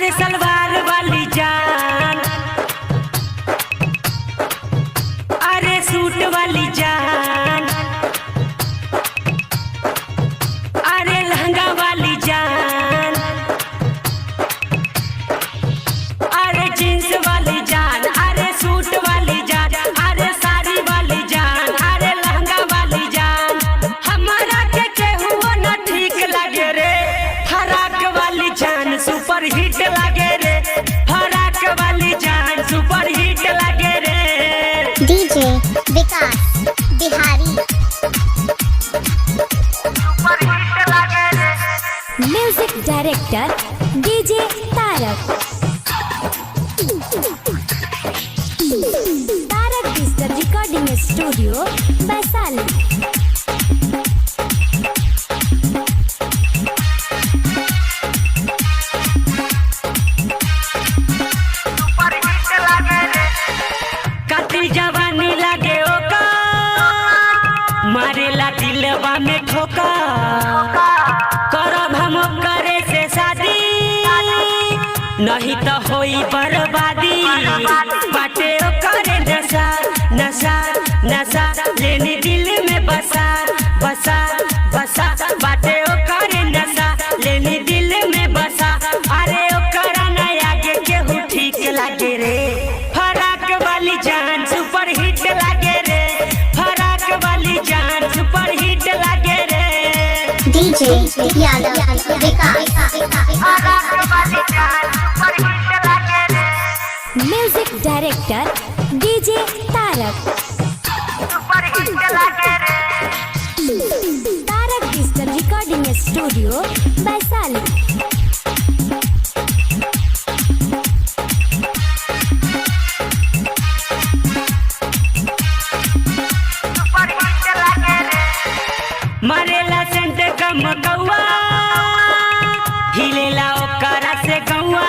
अरे सलवार वाली जान, अरे सूट वाली जान, अरे लहंगा वाली जान, अरे जींस वाली जान, अरे सूट वाली जान, अरे साड़ी वाली जान, अरे लहंगा वाली जान। हमारा के केहू न ठीक लगे रे, फराक वाली जान सुपर हिट लगे रे, फराक वाली जान सुपर हिट लगे रे। डीजे विकास बिहारी सुपर हिट लगे रे। म्यूजिक डायरेक्टर डीजे तारक, तारक डिजिटल रिकॉर्डिंग स्टूडियो वैशाली। कातिल जवानी लगे ओका, मारेला दिलवा में ठोका, करब हम करे से शादी, नहीं तो होई बर्बादी। बाटे करे नशा नशा नशा, लेनी दिल में बसा बसा बसा, बाटे करे नशा लेनी दिल में बसा। अरे ओकरा नया के केहू ठीक लगे रे, फराक वाली जान सुपर हिट लगे रे, फराक वाली जान सुपर हिट लगे रे। डीजे यादव विकास फराक वाली जान सुपर हिट लगे रे। म्यूजिक डायरेक्टर डीजे तारक, सुपर हिट लगे रे। तारक डिजिटल रिकॉर्डिंग स्टूडियो वैशाली। मरेला सेंट कम कौआ, हिलेला ओकरा से गौआ,